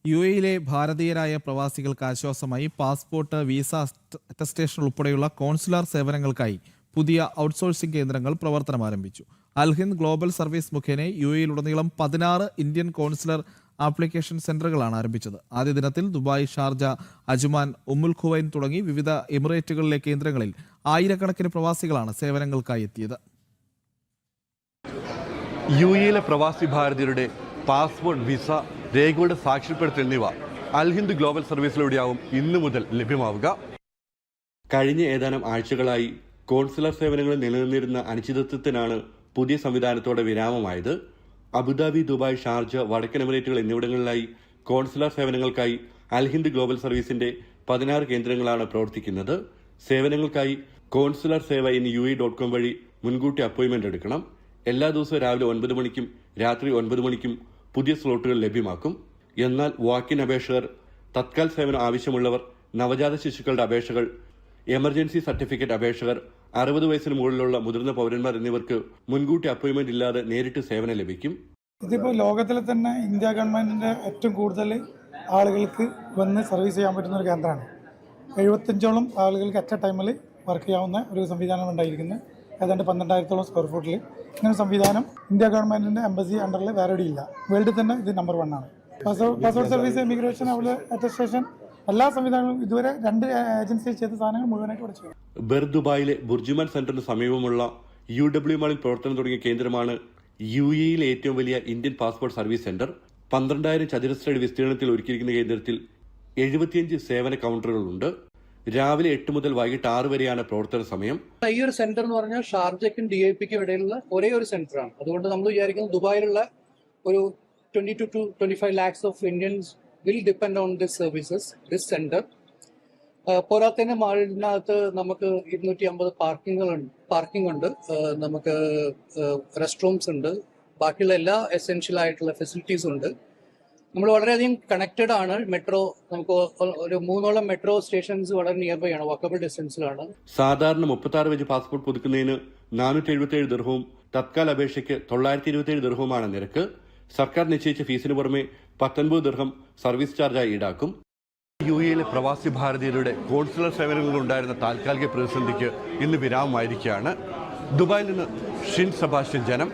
യുഎഇയിലെ ഭാരതീയരായ പ്രവാസികൾക്ക് ആശ്വാസമായി passport, visa attestation ഉൾപ്പെടെയുള്ള കോൺസുലാർ സേവനങ്ങൾക്കായി പുതിയ ഔട്ട്സോഴ്സിംഗ് കേന്ദ്രങ്ങൾ പ്രവർത്തനം ആരംഭിച്ചു. അൽഹിന്ദ് ഗ്ലോബൽ സർവീസ് മുഖേന യുഎഇയിലുടനീളം 16 ഇന്ത്യൻ കോൺസുലർ ആപ്ലിക്കേഷൻ സെന്ററുകളാണ് ആരംഭിച്ചത്. ആദ്യ ദിനത്തിൽ ദുബായ്, ഷാർജ, അജ്മാൻ, ഉമ്മുൽ ഖുവൈൻ തുടങ്ങി വിവിധ എമിറേറ്റുകളിലെ കേന്ദ്രങ്ങളിൽ ആയിരക്കണക്കിന് പ്രവാസികളാണ് സേവനങ്ങൾക്കായി എത്തിയത്. യുഎഇയിലെ പ്രവാസി ഭാരതീയരുടെ പാസ്പോർട്ട്, വിസ, രേഖകളുടെ സാക്ഷ്യപ്പെടുത്തൽ എന്നിവ അൽഹിന്ദ് ഗ്ലോബൽ സർവീസിലൂടെയാവും ഇന്നു മുതൽ ലഭ്യമാവുക. കഴിഞ്ഞ ഏതാനും ആഴ്ചകളായി കോൺസുലർ സേവനങ്ങളിൽ നിലനിന്നിരുന്ന അനിശ്ചിതത്വത്തിനാണ് പുതിയ സംവിധാനത്തോടെ വിരാമമായത്. അബുദാബി, ദുബായ്, ഷാർജ, വടക്കൻ എമിറേറ്റുകൾ എന്നിവിടങ്ങളിലായി കോൺസുലർ സേവനങ്ങൾക്കായി അൽഹിന്ദ് ഗ്ലോബൽ സർവീസിന്റെ 16 കേന്ദ്രങ്ങളാണ് പ്രവർത്തിക്കുന്നത്. സേവനങ്ങൾക്കായി കോൺസുലർ സേവ UAE.com വഴി മുൻകൂട്ടി അപ്പോയിന്റ്മെന്റ് എടുക്കണം. എല്ലാ ദിവസവും രാവിലെ 9 മണിക്കും രാത്രി 9 മണിക്കും പുതിയ സ്ലോട്ടുകൾ ലഭ്യമാക്കും. എന്നാൽ വാക്കിൻ അപേക്ഷകർ, തത്കാൽ സേവനം ആവശ്യമുള്ളവർ, നവജാത ശിശുക്കളുടെ അപേക്ഷകൾ, എമർജൻസി സർട്ടിഫിക്കറ്റ് അപേക്ഷകർ, 60 വയസ്സിന് മുകളിലുള്ള മുതിർന്ന പൗരന്മാർ എന്നിവർക്ക് മുൻകൂട്ടി അപ്പോയിന്റ്മെന്റ് ഇല്ലാതെ നേരിട്ട് സേവനം ലഭിക്കും. ഇതിപ്പോൾ ലോകത്തിലെ തന്നെ ഇന്ത്യ ഗവൺമെന്റിന്റെ ഏറ്റവും കൂടുതൽ ആളുകൾക്ക് വന്ന് സർവീസ് ചെയ്യാൻ പറ്റുന്ന ഒരു കേന്ദ്രമാണ്. 75ഓളം ആളുകൾക്ക് അറ്റ് എ ടൈമിൽ വർക്ക് ചെയ്യാവുന്ന ഒരു സംവിധാനം ഉണ്ടായിരിക്കുന്നത്. ഏതാണ്ട് 12,000 സ്ക്വയർ ഫീറ്റിൽ ഇങ്ങനെ സംവിധാനം ഇന്ത്യ ഗവൺമെന്റിന്റെ എംബസി അണ്ടറിൽ വേറെ ഇല്ല. വേൾഡിൽ തന്നെ ഇത് നമ്പർ 1 ആണ്. പാസ്പോർട്ട് സർവീസ്, ഇമിഗ്രേഷൻ, അവിടെ അറ്റസ്റ്റേഷൻ, എല്ലാ സംവിധാനങ്ങളും ഇതുവരെ 2 ഏജൻസിയിൽ ചെയ്ത സാധനങ്ങൾ മുഴുവനായിട്ട് ഇവിടെ ചെയ്യും. ദുബായിലെ ബുർജുമാൻ സെന്ററിന് സമീപമുള്ള UW മാളിൽ പ്രവർത്തനം തുടങ്ങിയ കേന്ദ്രമാണ് യുഎഇയിലെ ഏറ്റവും വലിയ ഇന്ത്യൻ പാസ്പോർട്ട് സർവീസ് സെന്റർ. 12,000 ചതുരശ്ര അടി വിസ്തീർണത്തിൽ ഒരുക്കിയിരിക്കുന്ന കേന്ദ്രത്തിൽ 75 സേവന കൗണ്ടറുകളുണ്ട്. രാവിലെ 8 മുതൽ വൈകിട്ട് 6 വരെയാണ് പ്രവർത്തന സമയം. ഈ ഒരു സെന്റർ എന്ന് പറഞ്ഞാൽ ഷാർജയ്ക്കും DIPക്കും ഇടയിലുള്ള ഒരേ ഒരു സെന്ററാണ്. അതുകൊണ്ട് നമ്മൾ വിചാരിക്കുന്നത് ദുബായിലുള്ള ഒരു 22 to 25 lakhs of Indians will depend on this services, this center. പോരാത്തതിന് മാളിനകത്ത് നമുക്ക് 250 പാർക്കിംഗ് ഉണ്ട്, നമുക്ക് റെസ്റ്റ് റൂംസ് ഉണ്ട്, ബാക്കിയുള്ള എല്ലാ എസെൻഷ്യൽ ആയിട്ടുള്ള ഫെസിലിറ്റീസും ഉണ്ട്. നമ്മൾ വളരെയധികം കണക്റ്റഡ് ആണ്. മെട്രോ, നമുക്ക് ഒരു 3ഓളം മെട്രോ സ്റ്റേഷൻസ് വളരെ നിയർ ബൈ ആണ്, വാക്കബിൾ ഡിസ്റ്റൻസിലാണ്. സാധാരണ 36 വെച്ച് പാസ്പോർട്ട് പുതുക്കുന്നതിന് 477 ദിർഹവും തത്കാൽ അപേക്ഷയ്ക്ക് 927 ദിർഹവുമാണ് നിരക്ക്. സർക്കാർ നിശ്ചയിച്ച ഫീസിന് പുറമെ 19 ദിർഹം സർവീസ് ചാർജായി ഈടാക്കും. യുഎഇയിലെ പ്രവാസി ഭാരതീയരുടെ കോൺസുലർ സേവനങ്ങളിലുണ്ടായിരുന്ന താൽക്കാലിക പ്രതിസന്ധിക്ക് ഇന്ന് വിരാമമായിരിക്കുകയാണ്. ദുബായിൽ നിന്ന് ഷിൻ സെബാസ്റ്റ്യൻ, ജനം.